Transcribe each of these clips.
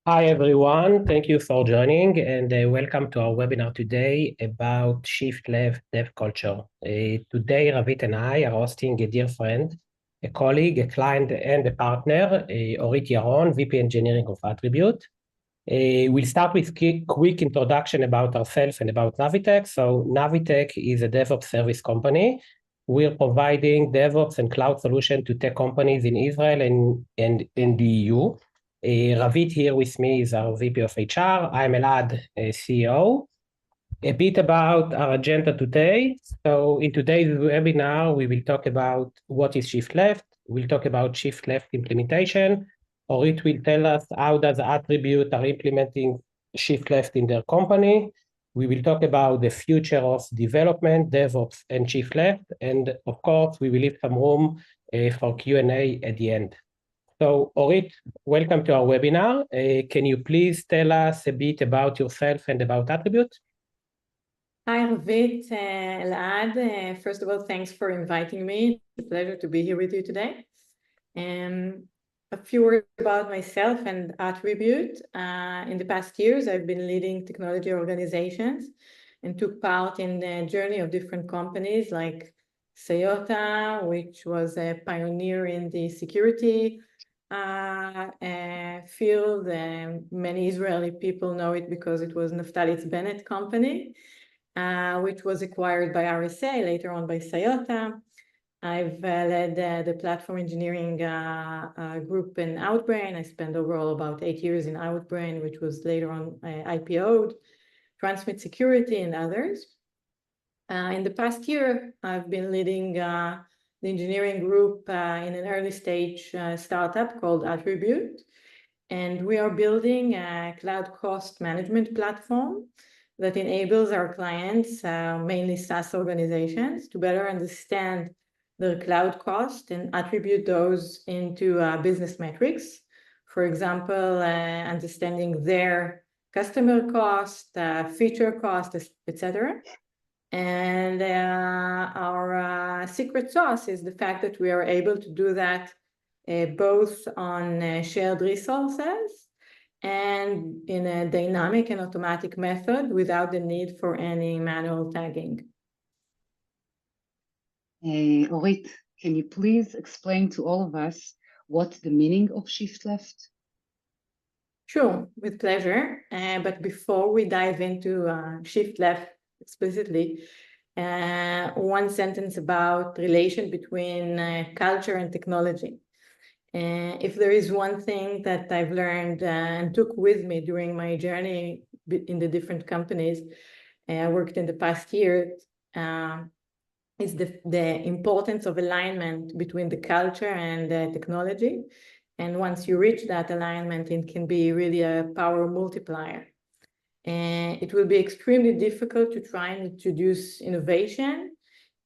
Hi, everyone. Thank you for joining and welcome to our webinar today about shift left dev culture. Today, Ravit and I are hosting a dear friend, a colleague, a client, and a partner, Orit Yaron, VP Engineering of Attribute. We'll start with a quick introduction about ourselves and about Naviteq. So Naviteq is a DevOps service company. We're providing DevOps and cloud solution to tech companies in Israel and in the EU. Ravit here with me is our VP of HR. I'm Elad, CEO. A bit about our agenda today. So in today's webinar, we will talk about what is shift left. We'll talk about shift left implementation, or it will tell us how does Attribute are implementing shift left in their company. We will talk about the future of development, DevOps, and shift left. And of course, we will leave some room for Q&A at the end. So, Orit, welcome to our webinar. Can you please tell us a bit about yourself and about Attribute? Hi, Ravit, Elad. First of all, thanks for inviting me. It's a pleasure to be here with you today. A few words about myself and Attribute. In the past years, I've been leading technology organizations and took part in the journey of different companies like Sayota, which was a pioneer in the security field. Many Israeli people know it because it was Naftali Bennett company, which was acquired by RSA, later on by Sayota. I've led the platform engineering group in Outbrain. I spent overall about 8 years in Outbrain, which was later on IPO'd, Transmit Security, and others. In the past year, I've been leading the engineering group in an early stage startup called Attribute. And we are building a cloud cost management platform that enables our clients, mainly SaaS organizations, to better understand their cloud cost and attribute those into business metrics. For example, understanding their customer cost, feature cost, etc. And our secret sauce is the fact that we are able to do that both on shared resources and in a dynamic and automatic method without the need for any manual tagging. Orit, can you please explain to all of us what's the meaning of shift left? Sure, with pleasure. But before we dive into shift left explicitly, one sentence about relation between culture and technology. If there is one thing that I've learned and took with me during my journey in the different companies I worked in the past year, is the importance of alignment between the culture and the technology. And once you reach that alignment, it can be really a power multiplier. And it will be extremely difficult to try and introduce innovation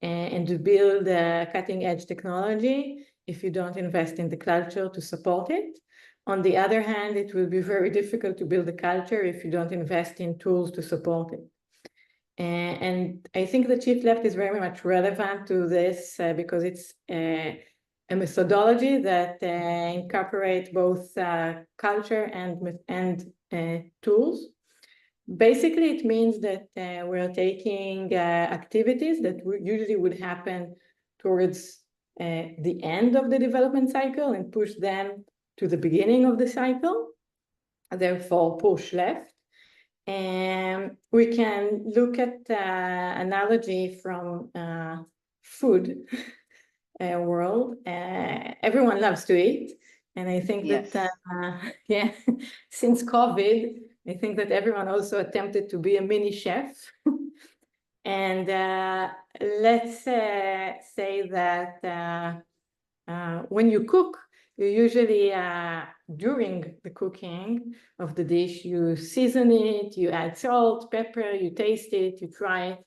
and to build cutting edge technology if you don't invest in the culture to support it. On the other hand, it will be very difficult to build a culture if you don't invest in tools to support it. And I think the shift left is very much relevant to this because it's a methodology that incorporates both culture and tools. Basically, it means that we're taking activities that usually would happen towards the end of the development cycle and push them to the beginning of the cycle, therefore push left. And we can look at analogy from food world. Everyone loves to eat. And I think that, since COVID, I think that everyone also attempted to be a mini chef. And let's say that when you cook, you usually, during the cooking of the dish, you season it, you add salt, pepper, you taste it, you try it,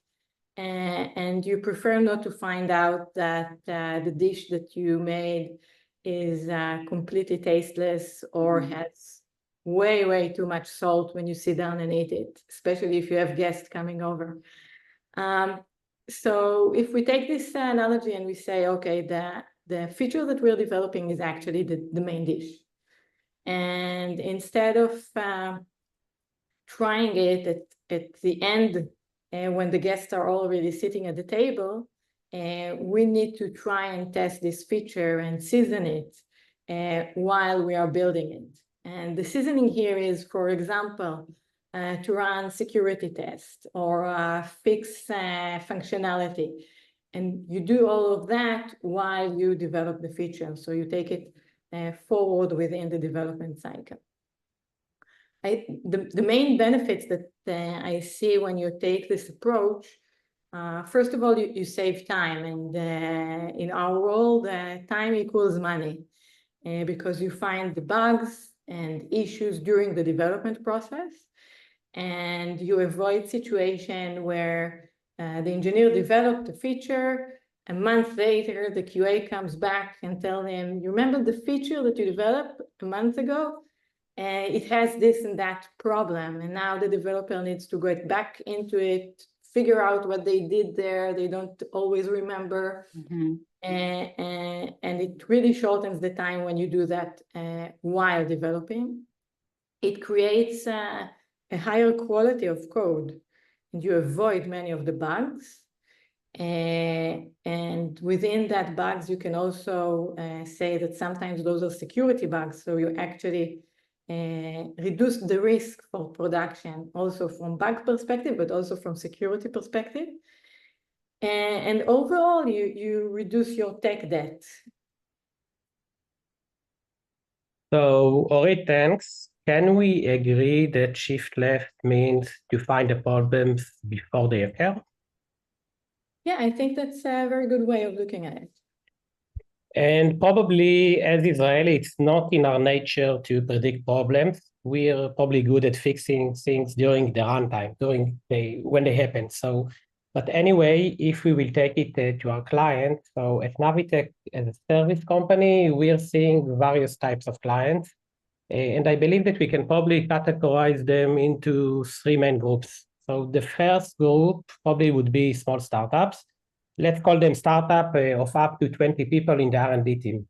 and you prefer not to find out that the dish that you made is completely tasteless or has way, way too much salt when you sit down and eat it, especially if you have guests coming over. So if we take this analogy and we say, okay, the feature that we're developing is actually the main dish. And instead of trying it at the end, when the guests are already sitting at the table, we need to try and test this feature and season it while we are building it. And the seasoning here is, for example, to run security tests or fix functionality. And you do all of that while you develop the feature. So you take it forward within the development cycle. The main benefits that I see when you take this approach, first of all, you save time. And in our world, time equals money because you find the bugs and issues during the development process. And you avoid situation where the engineer developed a feature, a month later, the QA comes back and tell him, you remember the feature that you developed a month ago? It has this and that problem. And now the developer needs to get back into it, figure out what they did there. They don't always remember. Mm-hmm. And it really shortens the time when you do that while developing. It creates a higher quality of code, and you avoid many of the bugs. And within that bugs, you can also say that sometimes those are security bugs. So you actually reduce the risk for production, also from bug perspective, but also from security perspective. And overall, you reduce your tech debt. So, Ori, thanks. Can we agree that shift left means to find the problems before they occur? Yeah, I think that's a very good way of looking at it. And probably as Israeli, it's not in our nature to predict problems. We're probably good at fixing things during the runtime, when they happen. So, but anyway, if we will take it to our client, so at Naviteq as a service company, we're seeing various types of clients. And I believe that we can probably categorize them into three main groups. So the first group probably would be small startups. Let's call them startup of up to 20 people in the R&D team.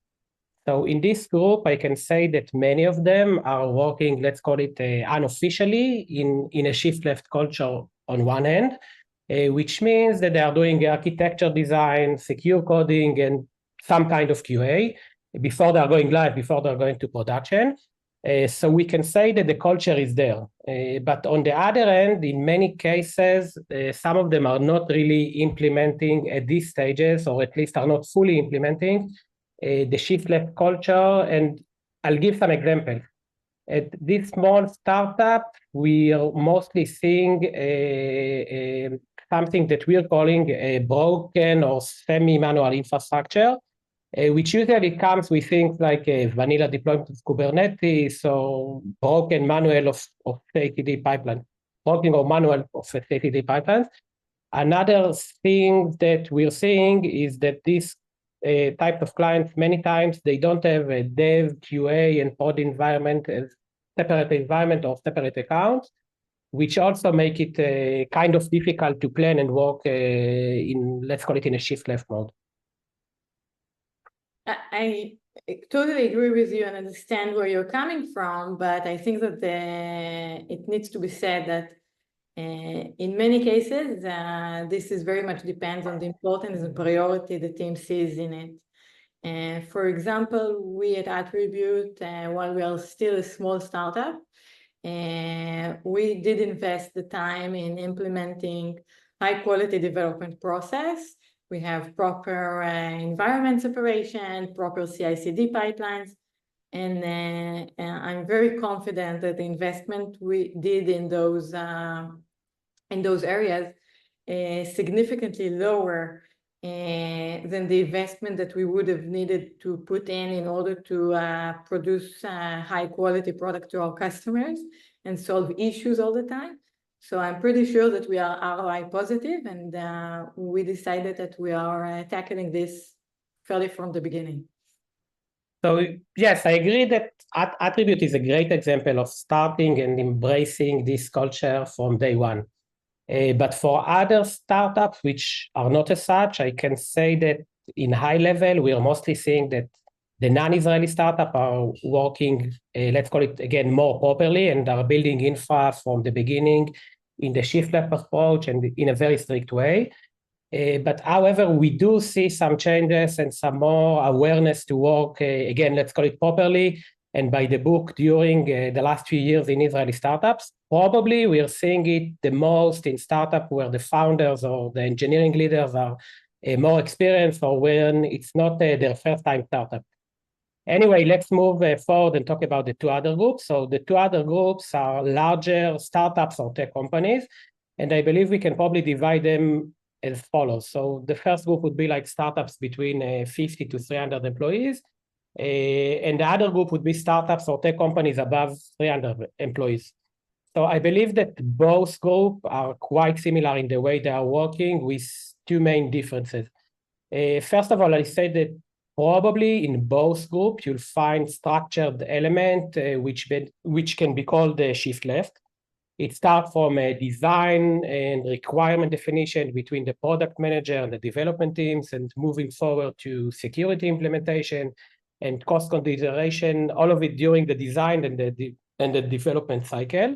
So in this group, I can say that many of them are working, let's call it unofficially, in a shift left culture on one hand, which means that they are doing architecture design, secure coding, and some kind of QA before they are going live, before they're going to production. So we can say that the culture is there. But on the other hand, in many cases, some of them are not really implementing at these stages, or at least are not fully implementing the shift left culture. And I'll give some examples. At this small startup, we are mostly seeing something that we're calling a broken or semi-manual infrastructure, which usually comes with things like a vanilla deployment of Kubernetes or broken manual of CI/CD pipeline, broken or manual of CI/CD pipelines. Another thing that we're seeing is that this type of clients, many times they don't have a dev, QA, and prod environment as separate environment or separate accounts, which also make it kind of difficult to plan and work in, let's call it, in a shift left mode. I totally agree with you and understand where you're coming from, but I think that it needs to be said that in many cases, this is very much depends on the importance and priority the team sees in it. For example, we at Attribute, while we are still a small startup, we did invest the time in implementing high quality development process. We have proper environment separation, proper CI/CD pipelines, and I'm very confident that the investment we did in those areas is significantly lower than the investment that we would have needed to put in order to produce high quality product to our customers and solve issues all the time. So I'm pretty sure that we are ROI positive, and we decided that we are tackling this fairly from the beginning. So yes, I agree that Attribute is a great example of starting and embracing this culture from day one. But for other startups which are not as such, I can say that in high level, we are mostly seeing that The non-Israeli startups are working, let's call it again, more properly, and are building infra from the beginning in the shift left approach and in a very strict way. But however, we do see some changes and some more awareness to work, again, let's call it properly, and by the book during the last few years in Israeli startups. Probably we are seeing it the most in startups where the founders or the engineering leaders are more experienced, or when it's not their first time startup. Anyway, let's move forward and talk about the two other groups. So the two other groups are larger startups or tech companies, and I believe we can probably divide them as follows. So the first group would be like startups between 50 to 300 employees, and the other group would be startups or tech companies above 300 employees. So I believe that both groups are quite similar in the way they are working, with two main differences. First of all, I say that probably in both groups, you'll find structured element which can be called the shift left. It starts from a design and requirement definition between the product manager and the development teams, and moving forward to security implementation and cost consideration, all of it during the design and the development cycle.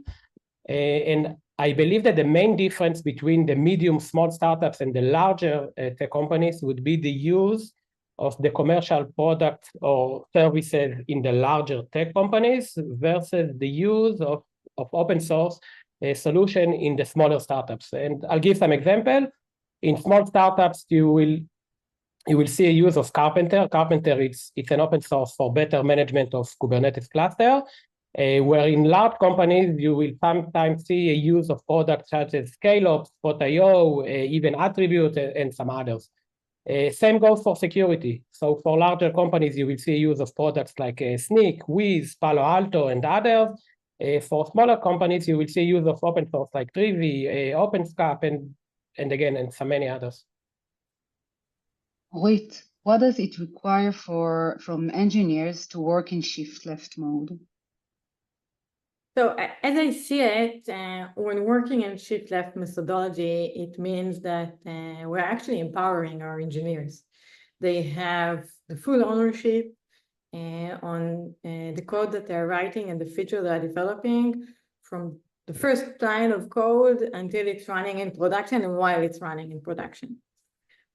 And I believe that the main difference between the medium small startups and the larger tech companies would be the use of the commercial products or services in the larger tech companies versus the use of open source solution in the smaller startups. And I'll give some example. In small startups, you will see a use of Carpenter. Carpenter, it's an open source for better management of Kubernetes cluster. Where in large companies, you will sometimes see a use of products such as ScaleOps, Spot.io, even Attribute, and some others. Same goes for security. So for larger companies, you will see use of products like Sneak, Wiz, Palo Alto, and others. For smaller companies, you will see use of open source like Trivi, OpenSCAP, and some many others. Wait, what does it require from engineers to work in shift left mode? So as I see it, when working in shift left methodology, it means that we're actually empowering our engineers. They have the full ownership on the code that they're writing and the feature they're developing, from the first line of code until it's running in production and while it's running in production.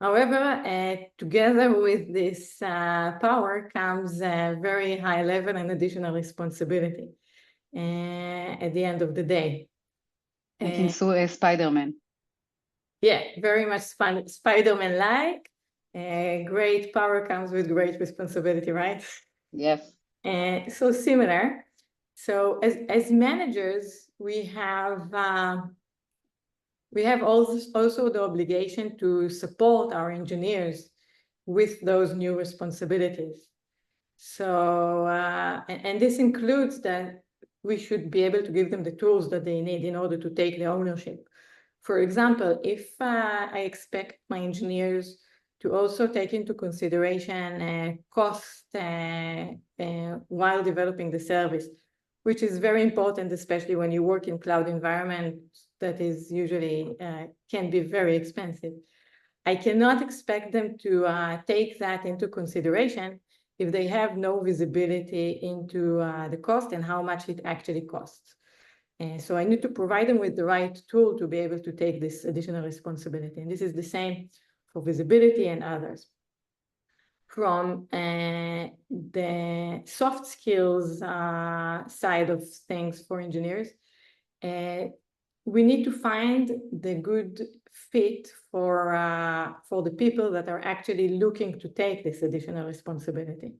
However, together with this power comes a very high level and additional responsibility at the end of the day. Like in Spider-Man. Yeah, very much Spider-Man-like. Great power comes with great responsibility, right? Yes. So similar. So as managers, we have also the obligation to support our engineers with those new responsibilities. So and this includes that we should be able to give them the tools that they need in order to take the ownership. For example, if I expect my engineers to also take into consideration cost while developing the service, which is very important, especially when you work in cloud environment that is usually can be very expensive. I cannot expect them to take that into consideration if they have no visibility into the cost and how much it actually costs. So I need to provide them with the right tool to be able to take this additional responsibility. And this is the same for visibility and others. From the soft skills side of things for engineers, we need to find the good fit for the people that are actually looking to take this additional responsibility.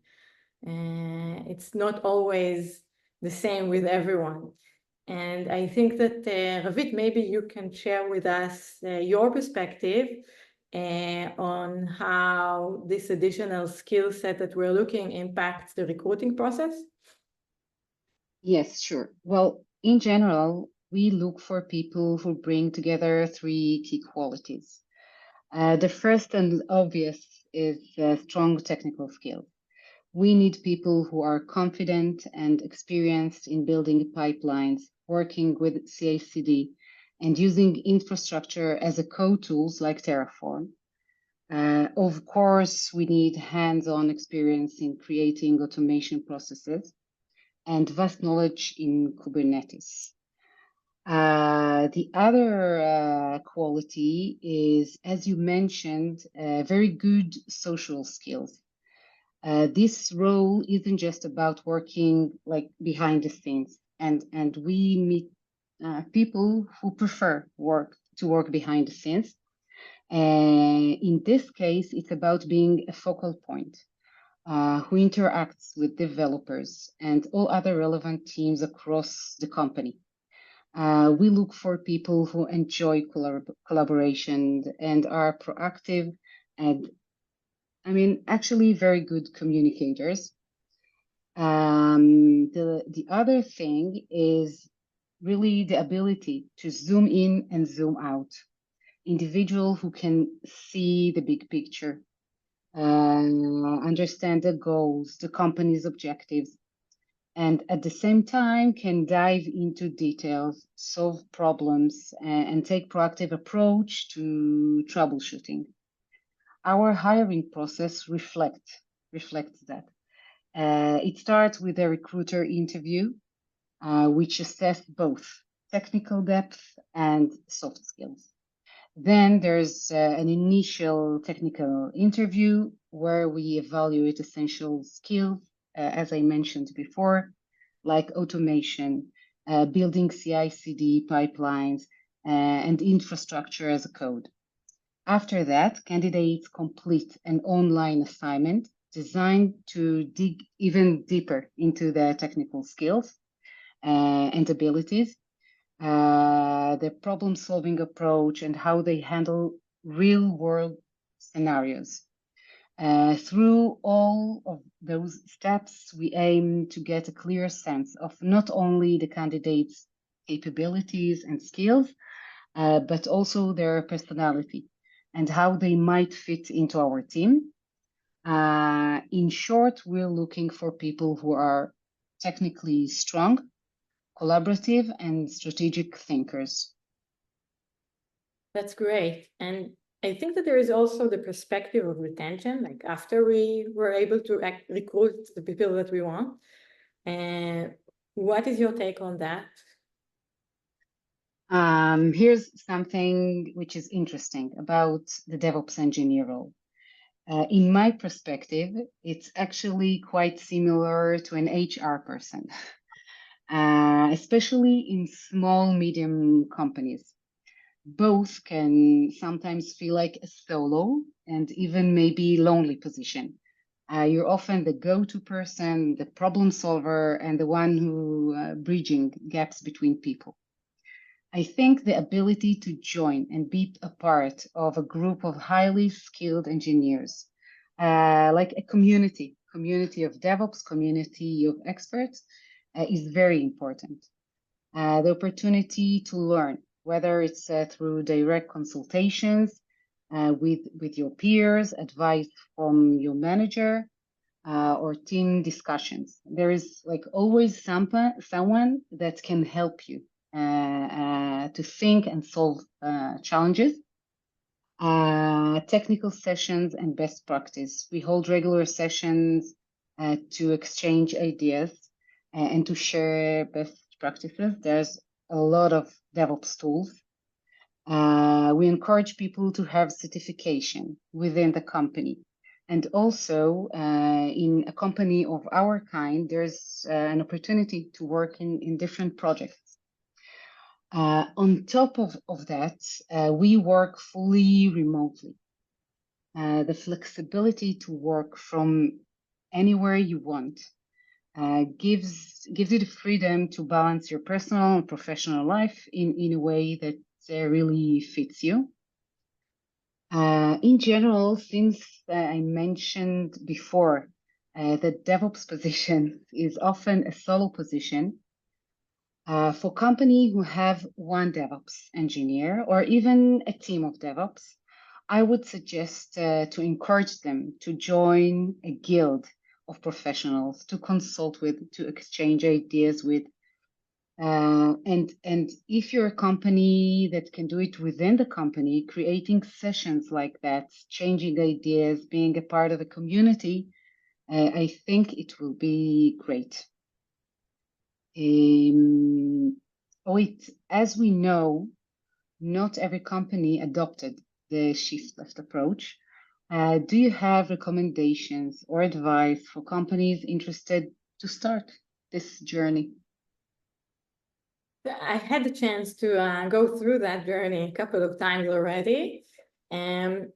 It's not always the same with everyone. And I think that, Ravit, maybe you can share with us your perspective on how this additional skill set that we're looking impacts the recruiting process. Yes, sure. Well, in general, we look for people who bring together three key qualities. The first and obvious is strong technical skills. We need people who are confident and experienced in building pipelines, working with CI/CD, and using infrastructure as a code tools like Terraform. Of course, we need hands-on experience in creating automation processes and vast knowledge in Kubernetes. The other quality is, as you mentioned, very good social skills. This role isn't just about working like behind the scenes, and we meet people who prefer to work behind the scenes. In this case, it's about being a focal point who interacts with developers and all other relevant teams across the company. We look for people who enjoy collaboration and are proactive and, actually very good communicators. The other thing is really the ability to zoom in and zoom out. Individual who can see the big picture, understand the goals, the company's objectives, and at the same time can dive into details, solve problems, and take proactive approach to troubleshooting. Our hiring process reflects that. It starts with a recruiter interview, which assess both technical depth and soft skills. Then there's an initial technical interview where we evaluate essential skills, as I mentioned before, like automation, building CI/CD pipelines, and infrastructure as a code. After that, candidates complete an online assignment designed to dig even deeper into their technical skills and abilities, the problem-solving approach, and how they handle real-world scenarios. Through all of those steps, we aim to get a clear sense of not only the candidates' capabilities and skills, but also their personality and how they might fit into our team. In short, we're looking for people who are technically strong, collaborative, and strategic thinkers. That's great. And I think that there is also the perspective of retention, like after we were able to recruit the people that we want. And what is your take on that? Here's something which is interesting about the DevOps engineer role. In my perspective, it's actually quite similar to an HR person, especially in small, medium companies. Both can sometimes feel like a solo and even maybe lonely position. You're often the go-to person, the problem solver, and the one who bridging gaps between people. I think the ability to join and be a part of a group of highly skilled engineers, like a community of DevOps, community of experts, is very important. The opportunity to learn, whether it's through direct consultations with your peers, advice from your manager, or team discussions. There is like always someone that can help you to think and solve challenges. Technical sessions and best practice. We hold regular sessions to exchange ideas and to share best practices. There's a lot of DevOps tools. We encourage people to have certification within the company. And also in a company of our kind, there's an opportunity to work in different projects. On top of that, we work fully remotely. The flexibility to work from anywhere you want gives you the freedom to balance your personal and professional life in a way that really fits you. In general, since I mentioned before that DevOps position is often a solo position, for companies who have one DevOps engineer or even a team of DevOps, I would suggest to encourage them to join a guild of professionals to consult with, to exchange ideas with, And if you're a company that can do it within the company, creating sessions like that, changing ideas, being a part of a community, I think it will be great. As we know, not every company adopted the shift left approach. Do you have recommendations or advice for companies interested to start this journey? I had the chance to go through that journey a couple of times already. And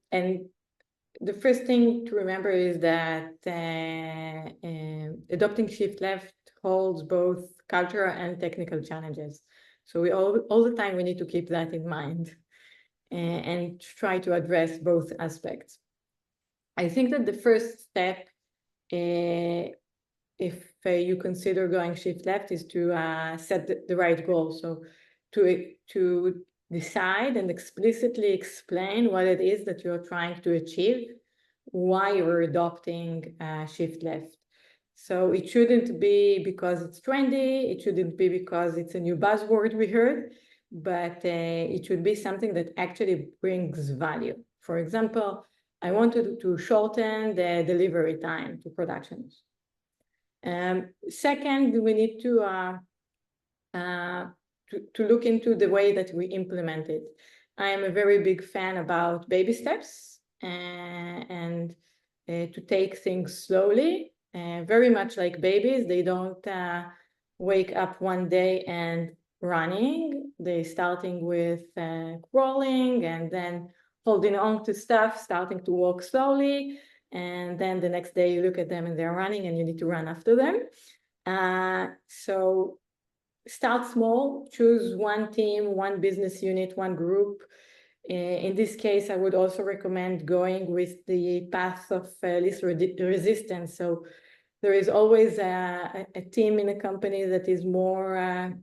the first thing to remember is that adopting shift left holds both cultural and technical challenges. So we all the time we need to keep that in mind and try to address both aspects. I think that the first step, if you consider going shift left, is to set the right goal. So to decide and explicitly explain what it is that you're trying to achieve, why you're adopting shift left. So it shouldn't be because it's trendy, it shouldn't be because it's a new buzzword we heard, but it should be something that actually brings value. For example, I wanted to shorten the delivery time to productions. Second, we need to look into the way that we implement it. I am a very big fan about baby steps and to take things slowly, very much like babies. They don't wake up one day and running. They're starting with crawling and then holding on to stuff, starting to walk slowly. And then the next day you look at them and they're running and you need to run after them. So start small, choose one team, one business unit, one group. In this case, I would also recommend going with the path of least resistance. So there is always a team in a company that is more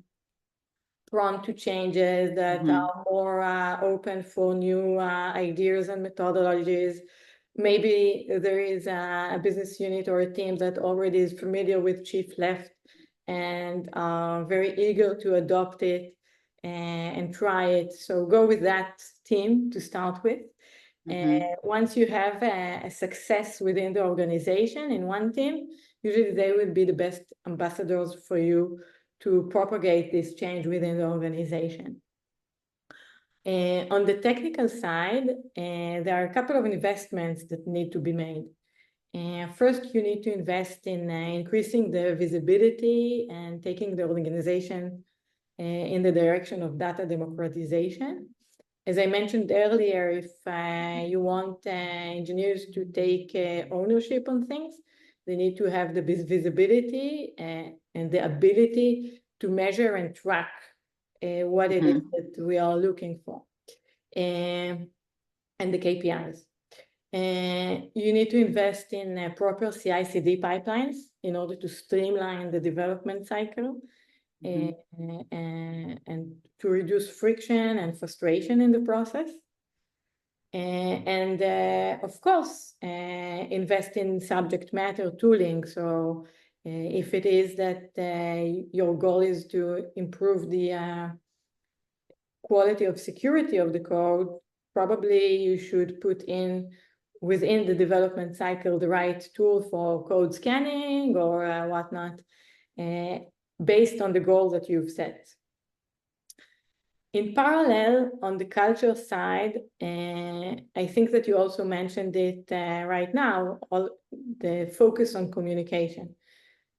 prone to changes, that are more open for new ideas and methodologies. Maybe there is a business unit or a team that already is familiar with shift left and are very eager to adopt it and try it. So go with that team to start with. And once you have a success within the organization in one team, usually they will be the best ambassadors for you to propagate this change within the organization. On the technical side, there are a couple of investments that need to be made. First, you need to invest in increasing the visibility and taking the organization in the direction of data democratization. As I mentioned earlier, if you want engineers to take ownership on things, they need to have the visibility and the ability to measure and track what it is that we are looking for, and the KPIs. You need to invest in proper CI/CD pipelines in order to streamline the development cycle and to reduce friction and frustration in the process. And of course, invest in subject matter tooling. So if it is that your goal is to improve the quality of security of the code, probably you should put in within the development cycle the right tool for code scanning or whatnot, based on the goal that you've set. In parallel, on the culture side, I think that you also mentioned it right now, the focus on communication.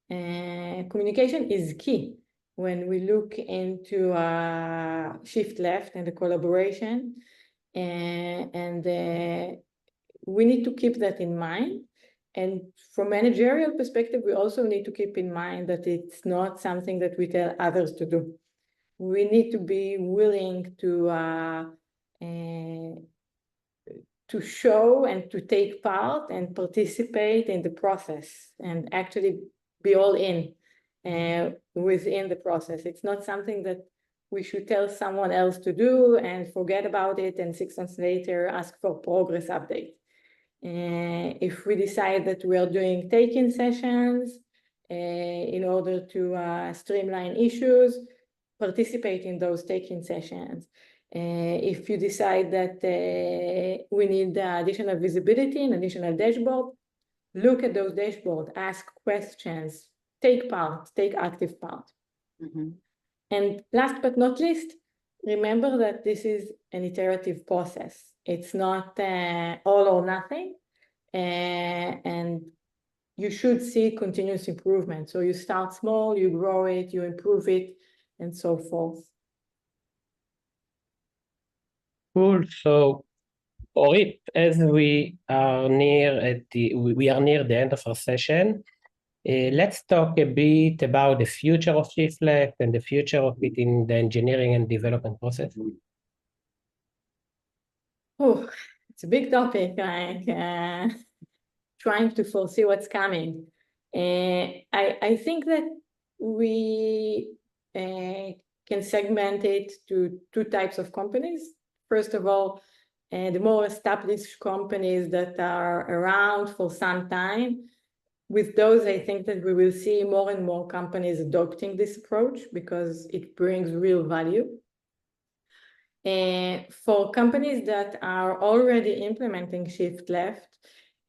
Communication is key when we look into shift left and the collaboration, and we need to keep that in mind. And from managerial perspective, we also need to keep in mind that it's not something that we tell others to do. We need to be willing to show and to take part and participate in the process and actually be all in within the process. It's not something that we should tell someone else to do and forget about it and 6 months later ask for progress update. If we decide that we are doing take-in sessions in order to streamline issues, participate in those take-in sessions. If you decide that we need additional visibility and additional dashboard, look at those dashboards, ask questions, take part, take active part. Mm-hmm. And last but not least, remember that this is an iterative process. It's not all or nothing, and you should see continuous improvement. So you start small, you grow it, you improve it, and so forth. Cool. So, Orit, as we are near the end of our session, let's talk a bit about the future of shift left and the future of it in the engineering and development process. Oh, it's a big topic, like trying to foresee what's coming. I think that we can segment it to two types of companies. First of all, the more established companies that are around for some time. With those, I think that we will see more and more companies adopting this approach because it brings real value. For companies that are already implementing shift left,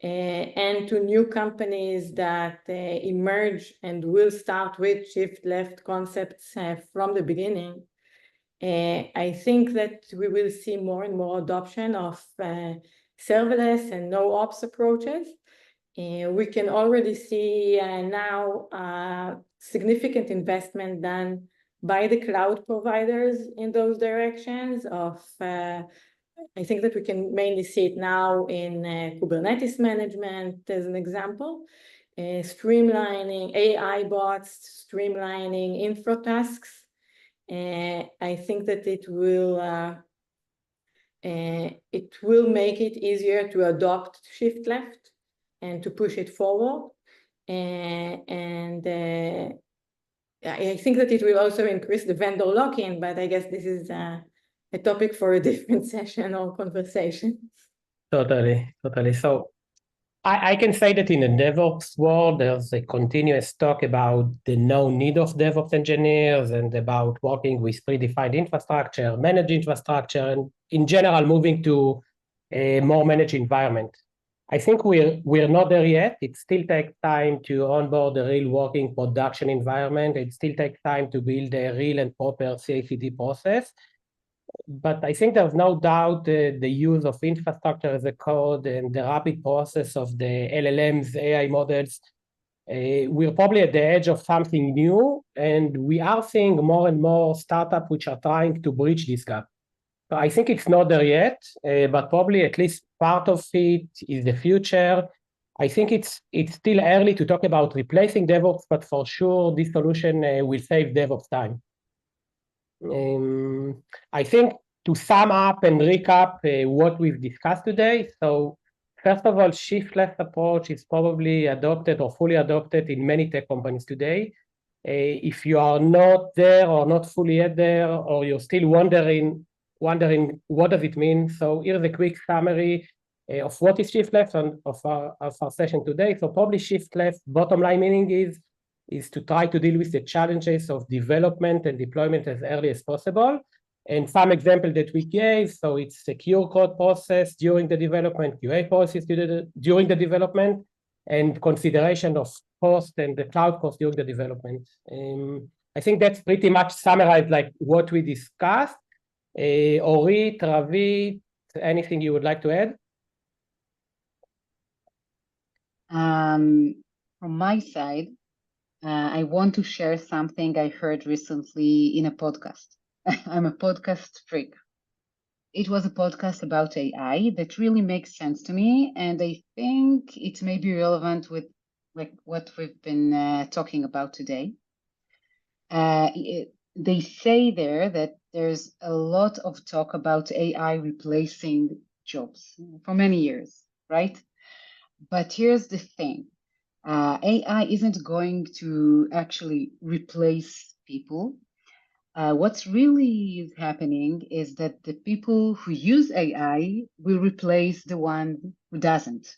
and to new companies that emerge and will start with shift left concepts from the beginning, I think that we will see more and more adoption of serverless and no-ops approaches. We can already see now significant investment done by the cloud providers in those directions of I think that we can mainly see it now in Kubernetes management as an example, streamlining AI bots, streamlining infra tasks. I think that it will make it easier to adopt shift left and to push it forward. And I think that it will also increase the vendor lock-in, but I guess this is a topic for a different session or conversation. Totally. So I can say that in the DevOps world, there's a continuous talk about the no need of DevOps engineers and about working with predefined infrastructure, managed infrastructure, and in general, moving to a more managed environment. I think we're not there yet. It still takes time to onboard a real working production environment. It still takes time to build a real and proper CI/CD process. But I think there's no doubt the use of infrastructure as a code and the rapid process of the LLMs, AI models, we're probably at the edge of something new, and we are seeing more and more startups which are trying to bridge this gap. So I think it's not there yet, but probably at least part of it is the future. I think it's still early to talk about replacing DevOps, but for sure this solution will save DevOps time. I think to sum up and recap what we've discussed today, so first of all, shift left approach is probably adopted or fully adopted in many tech companies today. If you are not there or not fully yet there, or you're still wondering what does it mean, so here's a quick summary of what is shift left and of our session today. So probably shift left, bottom line meaning is to try to deal with the challenges of development and deployment as early as possible. And some example that we gave, so it's secure code process during the development, QA process during the development, and consideration of cost and the cloud cost during the development. I think that's pretty much summarized like what we discussed. Orit, Ravit, anything you would like to add? From my side, I want to share something I heard recently in a podcast. I'm a podcast freak. It was a podcast about AI that really makes sense to me, and I think it may be relevant with like what we've been talking about today. They say there that there's a lot of talk about AI replacing jobs for many years, right? But here's the thing. AI isn't going to actually replace people. What's really happening is that the people who use AI will replace the one who doesn't.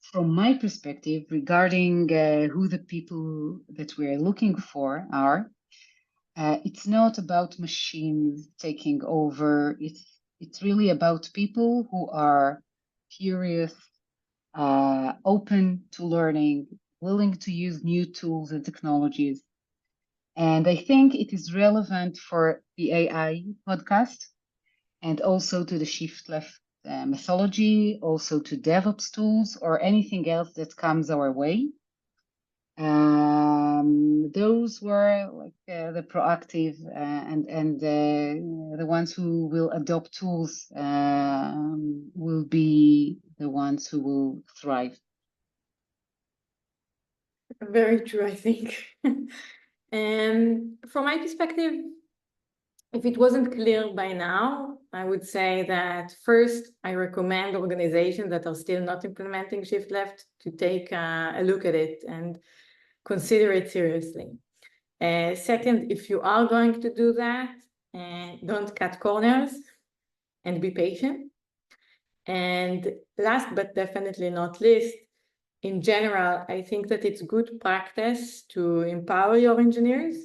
From my perspective, regarding who the people that we're looking for are, It's not about machines taking over. It's really about people who are curious, open to learning, willing to use new tools and technologies. And I think it is relevant for the AI podcast and also to the shift left methodology, also to DevOps tools or anything else that comes our way. Those were like the proactive and the ones who will adopt tools will be the ones who will thrive. Very true, I think. And from my perspective, if it wasn't clear by now, I would say that first, I recommend organizations that are still not implementing shift left to take a look at it and consider it seriously. Second, if you are going to do that, don't cut corners and be patient. And last but definitely not least, in general, I think that it's good practice to empower your engineers,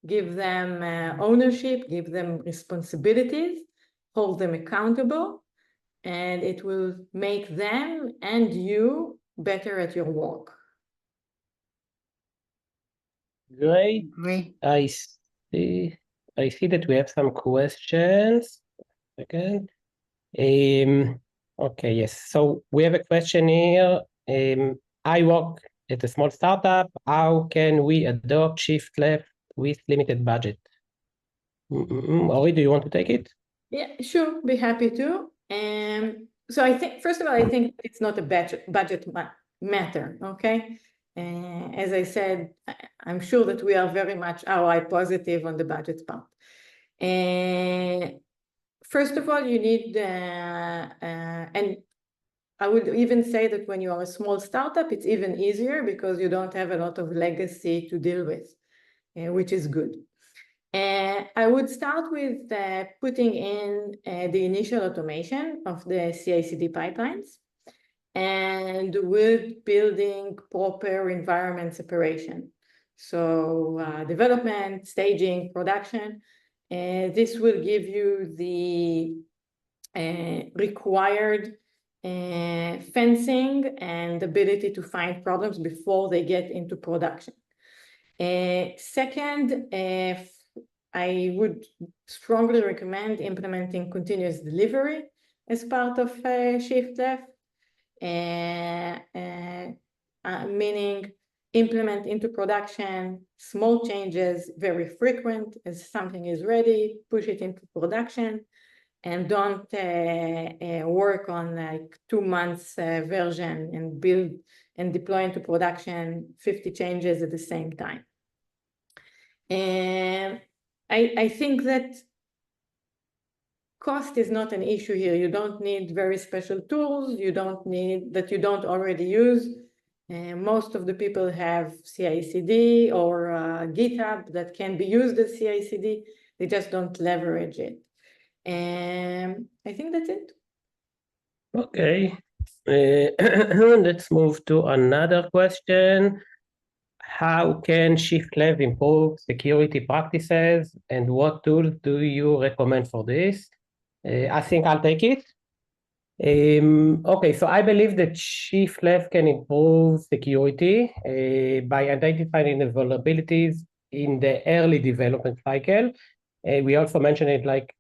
give them ownership, give them responsibilities, hold them accountable, and it will make them and you better at your work. Great. Great. I see that we have some questions. Again. Okay, yes. So we have a question here. I work at a small startup. How can we adopt shift left with limited budget? Ori, do you want to take it? Yeah, sure, be happy to. So I think, first of all, I think it's not a budget matter, okay? As I said, I'm sure that we are very much ROI positive on the budget part. First of all, you need, and I would even say that when you are a small startup, it's even easier because you don't have a lot of legacy to deal with, which is good. I would start with putting in the initial automation of the CI/CD pipelines and with building proper environment separation. So development, staging, production, this will give you the required fencing and ability to find problems before they get into production. Second, I would strongly recommend implementing continuous delivery as part of shift left, meaning implement into production small changes, very frequent. As something is ready, push it into production, and don't work on like 2 months version and build and deploy into production 50 changes at the same time. And I think that cost is not an issue here. You don't need very special tools. You don't need that you don't already use. Most of the people have CI/CD or GitHub that can be used as CI/CD. They just don't leverage it. And I think that's it. Okay. Let's move to another question. How can shift left improve security practices, and what tools do you recommend for this? I think I'll take it. Okay, so I believe that shift left can improve security by identifying the vulnerabilities in the early development cycle. We also mentioned it like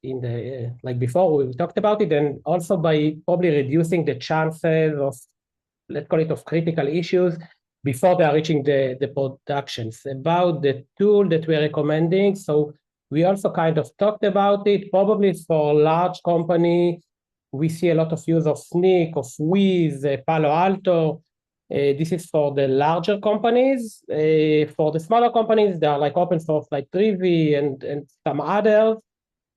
in the like before we talked about it, and also by probably reducing the chances of, let's call it, of critical issues before they are reaching the productions. About the tool that we're recommending, so we also kind of talked about it. Probably for large company, we see a lot of use of Snyk, of Wiz, Palo Alto. This is for the larger companies. For the smaller companies, they are like open source like Trivi and some others.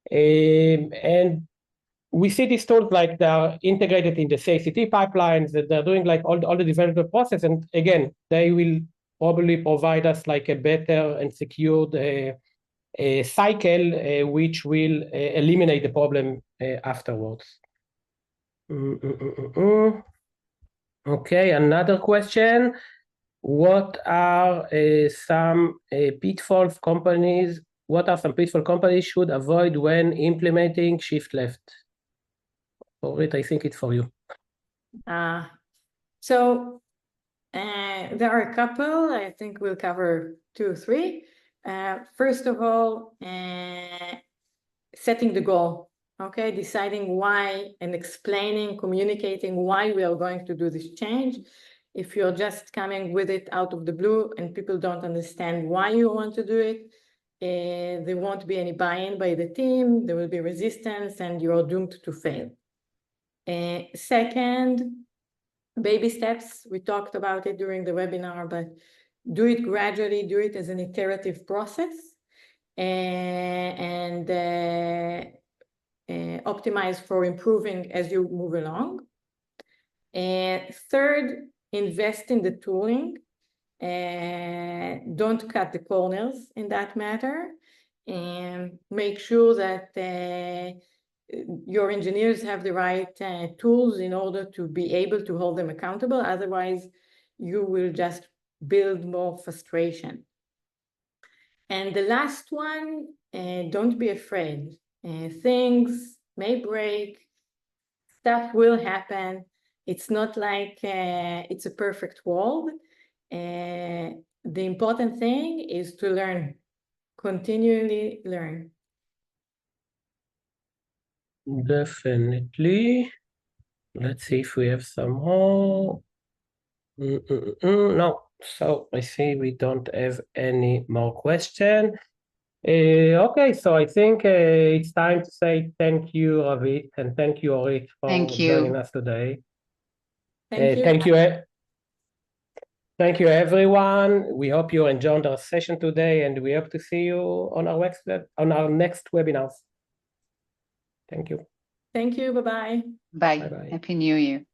And we see these tools like they're integrated in the CI/CD pipelines, that they're doing like all the development process. And again, they will probably provide us like a better and secured cycle, which will eliminate the problem afterwards. Okay, another question. what are some pitfalls companies? What are some pitfalls companies should avoid when implementing shift left? Orit, I think it's for you. So there are a couple. I think we'll cover 2 or 3. First of all, setting the goal. Okay, deciding why and explaining, communicating why we are going to do this change. If you're just coming with it out of the blue and people don't understand why you want to do it, there won't be any buy-in by the team, there will be resistance, and you're doomed to fail. Second, baby steps. We talked about it during the webinar, but do it gradually, do it as an iterative process, and optimize for improving as you move along. Third, invest in the tooling. Don't cut the corners in that matter, and make sure that your engineers have the right tools in order to be able to hold them accountable. Otherwise, you will just build more frustration. And the last one, don't be afraid. Things may break, stuff will happen. It's not like it's a perfect world. The important thing is to learn, continually learn. Definitely. Let's see if we have some more. No, so I see we don't have any more questions. Okay, so I think it's time to say thank you, Ravit, and thank you, Orit, for joining us today. Thank you. Thank you, everyone. We hope you enjoyed our session today, and we hope to see you on our next webinars. Thank you. Thank you. Bye-bye. Bye. Happy New Year.